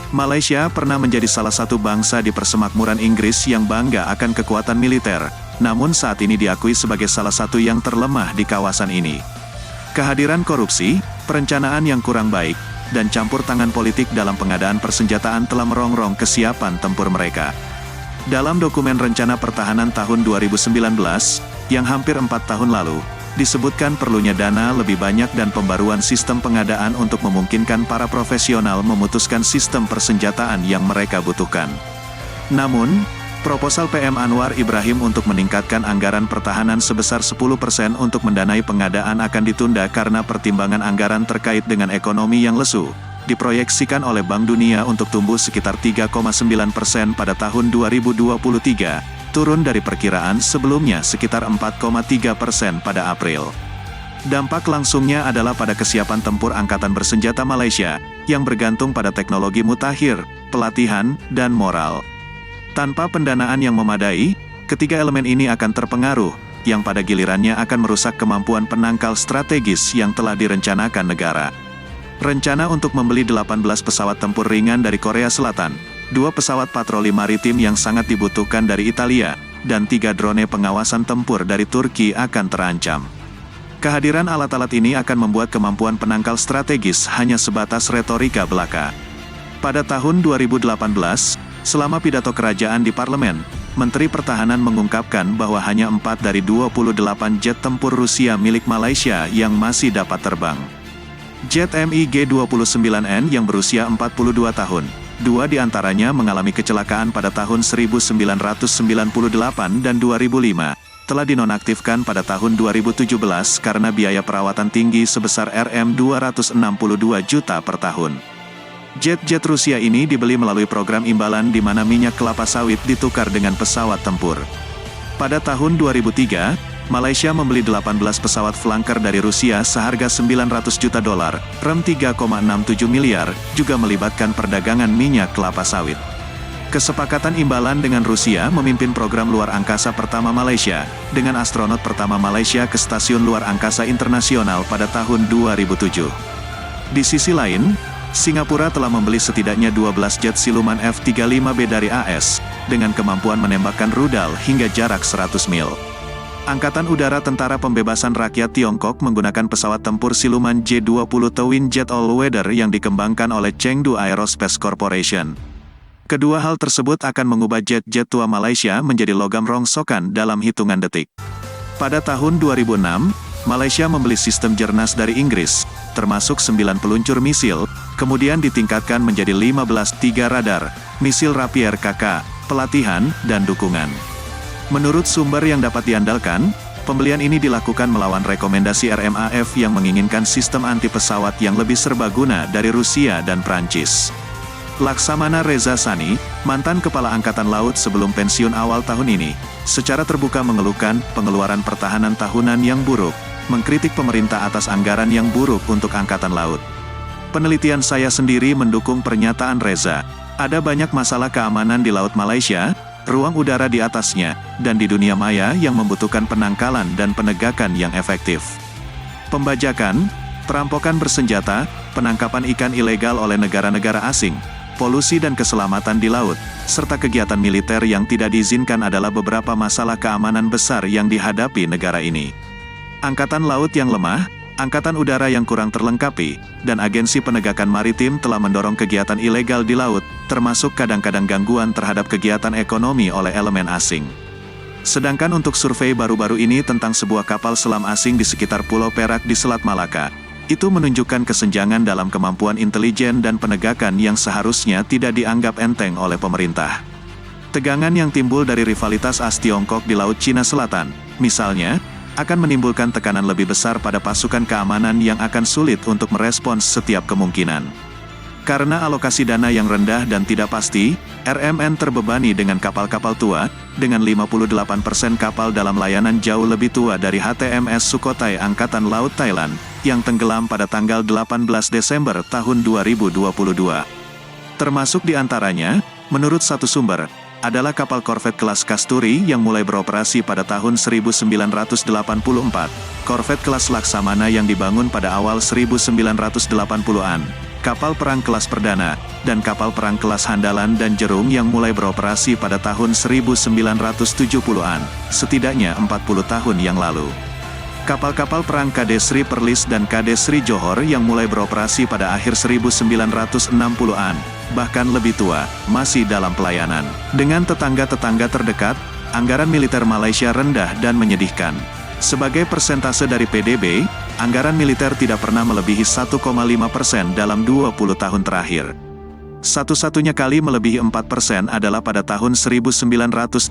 Malaysia pernah menjadi salah satu bangsa di persemakmuran Inggris yang bangga akan kekuatan militer, namun saat ini diakui sebagai salah satu yang terlemah di kawasan ini. Kehadiran korupsi, perencanaan yang kurang baik, dan campur tangan politik dalam pengadaan persenjataan telah merongrong kesiapan tempur mereka. Dalam dokumen Rencana Pertahanan tahun 2019, yang hampir 4 tahun lalu, disebutkan perlunya dana lebih banyak dan pembaruan sistem pengadaan untuk memungkinkan para profesional memutuskan sistem persenjataan yang mereka butuhkan. Namun, proposal PM Anwar Ibrahim untuk meningkatkan anggaran pertahanan sebesar 10% untuk mendanai pengadaan akan ditunda karena pertimbangan anggaran terkait dengan ekonomi yang lesu, diproyeksikan oleh Bank Dunia untuk tumbuh sekitar 3,9% pada tahun 2023, turun dari perkiraan sebelumnya sekitar 4,3% pada April. Dampak langsungnya adalah pada kesiapan tempur Angkatan Bersenjata Malaysia, yang bergantung pada teknologi mutakhir, pelatihan, dan moral. Tanpa pendanaan yang memadai, ketiga elemen ini akan terpengaruh, yang pada gilirannya akan merusak kemampuan penangkal strategis yang telah direncanakan negara. Rencana untuk membeli 18 pesawat tempur ringan dari Korea Selatan, 2 pesawat patroli maritim yang sangat dibutuhkan dari Italia, dan 3 drone pengawasan tempur dari Turki akan terancam. Kehadiran alat-alat ini akan membuat kemampuan penangkal strategis hanya sebatas retorika belaka. Pada tahun 2018, selama pidato kerajaan di parlemen, Menteri Pertahanan mengungkapkan bahwa hanya 4 dari 28 jet tempur Rusia milik Malaysia yang masih dapat terbang. Jet MiG-29N yang berusia 42 tahun, 2 diantaranya mengalami kecelakaan pada tahun 1998 dan 2005, telah dinonaktifkan pada tahun 2017 karena biaya perawatan tinggi sebesar Rp262 juta per tahun. Jet-jet Rusia ini dibeli melalui program imbalan di mana minyak kelapa sawit ditukar dengan pesawat tempur. Pada tahun 2003, Malaysia membeli 18 pesawat flanker dari Rusia seharga $900 juta, rem 3,67 miliar, juga melibatkan perdagangan minyak kelapa sawit. Kesepakatan imbalan dengan Rusia memimpin program luar angkasa pertama Malaysia, dengan astronot pertama Malaysia ke Stasiun Luar Angkasa Internasional pada tahun 2007. Di sisi lain, Singapura telah membeli setidaknya 12 jet siluman F-35B dari AS, dengan kemampuan menembakkan rudal hingga jarak 100 mil. Angkatan Udara Tentara Pembebasan Rakyat Tiongkok menggunakan pesawat tempur siluman J-20 Twin Jet All-Weather yang dikembangkan oleh Chengdu Aerospace Corporation. Kedua hal tersebut akan mengubah jet-jet tua Malaysia menjadi logam rongsokan dalam hitungan detik. Pada tahun 2006, Malaysia membeli sistem Jernas dari Inggris, termasuk 9 peluncur misil, kemudian ditingkatkan menjadi 15 3 radar, misil Rapier KK, pelatihan, dan dukungan. Menurut sumber yang dapat diandalkan, pembelian ini dilakukan melawan rekomendasi RMAF yang menginginkan sistem anti-pesawat yang lebih serbaguna dari Rusia dan Prancis. Laksamana Reza Sani, mantan Kepala Angkatan Laut sebelum pensiun awal tahun ini, secara terbuka mengeluhkan pengeluaran pertahanan tahunan yang buruk, mengkritik pemerintah atas anggaran yang buruk untuk Angkatan Laut. Penelitian saya sendiri mendukung pernyataan Reza. Ada banyak masalah keamanan di Laut Malaysia, ruang udara di atasnya, dan di dunia maya yang membutuhkan penangkalan dan penegakan yang efektif. Pembajakan, perampokan bersenjata, penangkapan ikan ilegal oleh negara-negara asing, polusi dan keselamatan di laut, serta kegiatan militer yang tidak diizinkan adalah beberapa masalah keamanan besar yang dihadapi negara ini. Angkatan laut yang lemah, angkatan udara yang kurang terlengkapi, dan agensi penegakan maritim telah mendorong kegiatan ilegal di laut, termasuk kadang-kadang gangguan terhadap kegiatan ekonomi oleh elemen asing. Sedangkan untuk survei baru-baru ini tentang sebuah kapal selam asing di sekitar Pulau Perak di Selat Malaka, itu menunjukkan kesenjangan dalam kemampuan intelijen dan penegakan yang seharusnya tidak dianggap enteng oleh pemerintah. Tegangan yang timbul dari rivalitas AS Tiongkok di Laut Cina Selatan, misalnya, akan menimbulkan tekanan lebih besar pada pasukan keamanan yang akan sulit untuk merespons setiap kemungkinan. Karena alokasi dana yang rendah dan tidak pasti, RMN terbebani dengan kapal-kapal tua, dengan 58% kapal dalam layanan jauh lebih tua dari HTMS Sukhothai Angkatan Laut Thailand, yang tenggelam pada tanggal 18 Desember tahun 2022. Termasuk di antaranya, menurut satu sumber, adalah kapal korvet kelas Kasturi yang mulai beroperasi pada tahun 1984, korvet kelas Laksamana yang dibangun pada awal 1980-an, kapal perang kelas perdana, dan kapal perang kelas Handalan dan Jerung yang mulai beroperasi pada tahun 1970-an, setidaknya 40 tahun yang lalu. Kapal-kapal perang KD Sri Perlis dan KD Sri Johor yang mulai beroperasi pada akhir 1960-an, bahkan lebih tua, masih dalam pelayanan. Dengan tetangga-tetangga terdekat, anggaran militer Malaysia rendah dan menyedihkan. Sebagai persentase dari PDB, anggaran militer tidak pernah melebihi 1,5% dalam 20 tahun terakhir. Satu-satunya kali melebihi 4% adalah pada tahun 1981.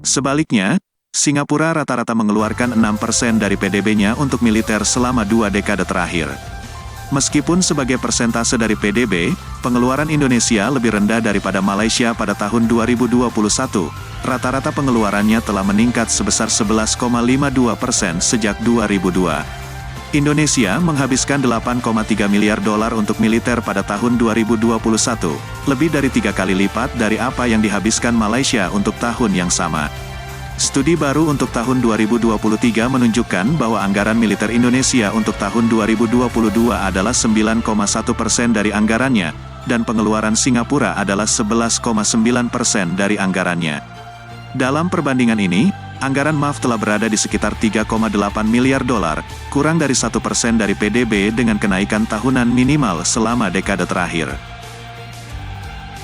Sebaliknya, Singapura rata-rata mengeluarkan 6% dari PDB-nya untuk militer selama 2 dekade terakhir. Meskipun sebagai persentase dari PDB, pengeluaran Indonesia lebih rendah daripada Malaysia pada tahun 2021, rata-rata pengeluarannya telah meningkat sebesar 11,52% sejak 2002. Indonesia menghabiskan 8,3 miliar dolar untuk militer pada tahun 2021, lebih dari 3 kali lipat dari apa yang dihabiskan Malaysia untuk tahun yang sama. Studi baru untuk tahun 2023 menunjukkan bahwa anggaran militer Indonesia untuk tahun 2022 adalah 9,1% dari anggarannya, dan pengeluaran Singapura adalah 11,9% dari anggarannya. Dalam perbandingan ini, anggaran MAF telah berada di sekitar 3,8 miliar dolar, kurang dari 1% dari PDB dengan kenaikan tahunan minimal selama dekade terakhir.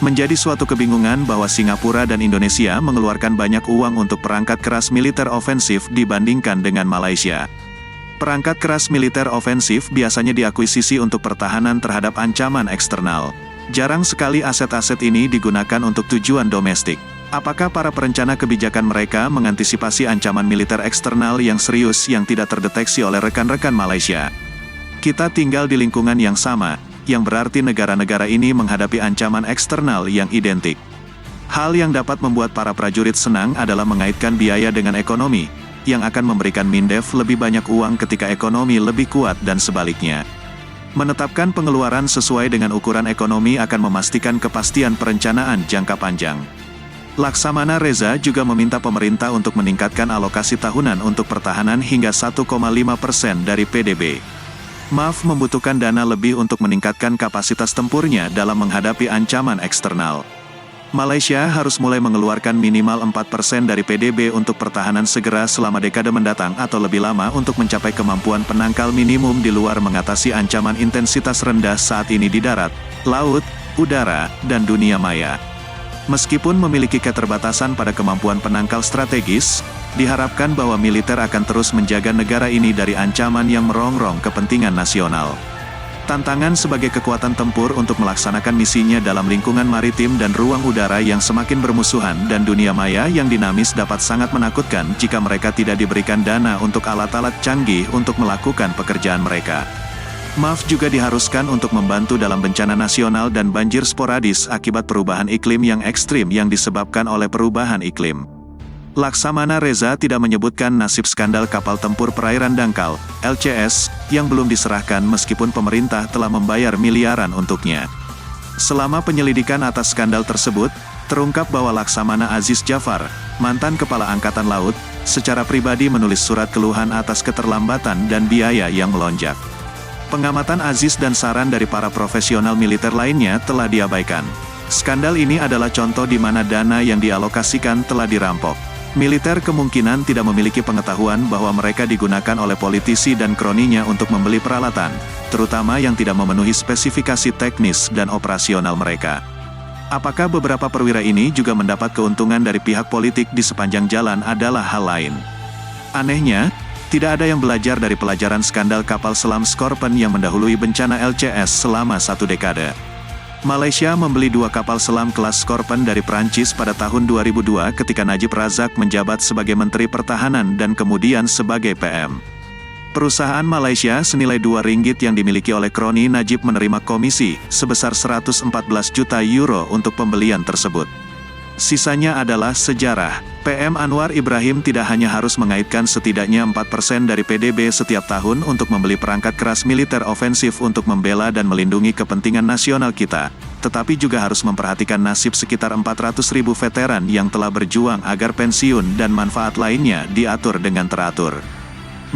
Menjadi suatu kebingungan bahwa Singapura dan Indonesia mengeluarkan banyak uang untuk perangkat keras militer ofensif dibandingkan dengan Malaysia. Perangkat keras militer ofensif biasanya diakuisisi untuk pertahanan terhadap ancaman eksternal. Jarang sekali aset-aset ini digunakan untuk tujuan domestik. Apakah para perencana kebijakan mereka mengantisipasi ancaman militer eksternal yang serius yang tidak terdeteksi oleh rekan-rekan Malaysia? Kita tinggal di lingkungan yang sama, yang berarti negara-negara ini menghadapi ancaman eksternal yang identik. Hal yang dapat membuat para prajurit senang adalah mengaitkan biaya dengan ekonomi, yang akan memberikan Mindef lebih banyak uang ketika ekonomi lebih kuat dan sebaliknya. Menetapkan pengeluaran sesuai dengan ukuran ekonomi akan memastikan kepastian perencanaan jangka panjang. Laksamana Reza juga meminta pemerintah untuk meningkatkan alokasi tahunan untuk pertahanan hingga 1,5% dari PDB. MAF membutuhkan dana lebih untuk meningkatkan kapasitas tempurnya dalam menghadapi ancaman eksternal. Malaysia harus mulai mengeluarkan minimal 4% dari PDB untuk pertahanan segera selama dekade mendatang atau lebih lama untuk mencapai kemampuan penangkal minimum di luar mengatasi ancaman intensitas rendah saat ini di darat, laut, udara, dan dunia maya. Meskipun memiliki keterbatasan pada kemampuan penangkal strategis, diharapkan bahwa militer akan terus menjaga negara ini dari ancaman yang merongrong kepentingan nasional. Tantangan sebagai kekuatan tempur untuk melaksanakan misinya dalam lingkungan maritim dan ruang udara yang semakin bermusuhan dan dunia maya yang dinamis dapat sangat menakutkan jika mereka tidak diberikan dana untuk alat-alat canggih untuk melakukan pekerjaan mereka. MAF juga diharuskan untuk membantu dalam bencana nasional dan banjir sporadis akibat perubahan iklim yang ekstrim yang disebabkan oleh perubahan iklim. Laksamana Reza tidak menyebutkan nasib skandal kapal tempur perairan dangkal, LCS, yang belum diserahkan meskipun pemerintah telah membayar miliaran untuknya. Selama penyelidikan atas skandal tersebut, terungkap bahwa Laksamana Aziz Jafar, mantan Kepala Angkatan Laut, secara pribadi menulis surat keluhan atas keterlambatan dan biaya yang melonjak. Pengamatan Aziz dan saran dari para profesional militer lainnya telah diabaikan. Skandal ini adalah contoh di mana dana yang dialokasikan telah dirampok. Militer kemungkinan tidak memiliki pengetahuan bahwa mereka digunakan oleh politisi dan kroninya untuk membeli peralatan, terutama yang tidak memenuhi spesifikasi teknis dan operasional mereka. Apakah beberapa perwira ini juga mendapat keuntungan dari pihak politik di sepanjang jalan adalah hal lain. Anehnya, tidak ada yang belajar dari pelajaran skandal kapal selam Scorpion yang mendahului bencana LCS selama 1 dekade. Malaysia membeli 2 kapal selam kelas Scorpion dari Prancis pada tahun 2002 ketika Najib Razak menjabat sebagai Menteri Pertahanan dan kemudian sebagai PM. Perusahaan Malaysia senilai 2 ringgit yang dimiliki oleh kroni Najib menerima komisi sebesar 114 juta euro untuk pembelian tersebut. Sisanya adalah sejarah. PM Anwar Ibrahim tidak hanya harus mengaitkan setidaknya 4% dari PDB setiap tahun untuk membeli perangkat keras militer ofensif untuk membela dan melindungi kepentingan nasional kita, tetapi juga harus memperhatikan nasib sekitar 400.000 veteran yang telah berjuang agar pensiun dan manfaat lainnya diatur dengan teratur.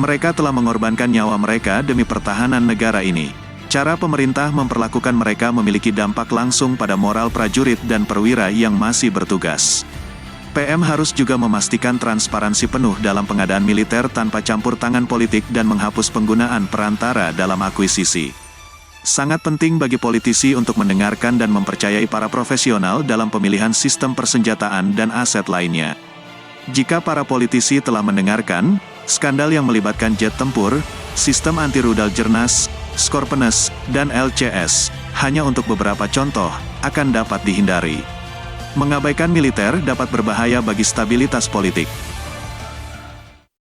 Mereka telah mengorbankan nyawa mereka demi pertahanan negara ini. Cara pemerintah memperlakukan mereka memiliki dampak langsung pada moral prajurit dan perwira yang masih bertugas. PM harus juga memastikan transparansi penuh dalam pengadaan militer tanpa campur tangan politik dan menghapus penggunaan perantara dalam akuisisi. Sangat penting bagi politisi untuk mendengarkan dan mempercayai para profesional dalam pemilihan sistem persenjataan dan aset lainnya. Jika para politisi telah mendengarkan, skandal yang melibatkan jet tempur, sistem anti-rudal Jernas, Skorpenes, dan LCS, hanya untuk beberapa contoh, akan dapat dihindari. Mengabaikan militer dapat berbahaya bagi stabilitas politik.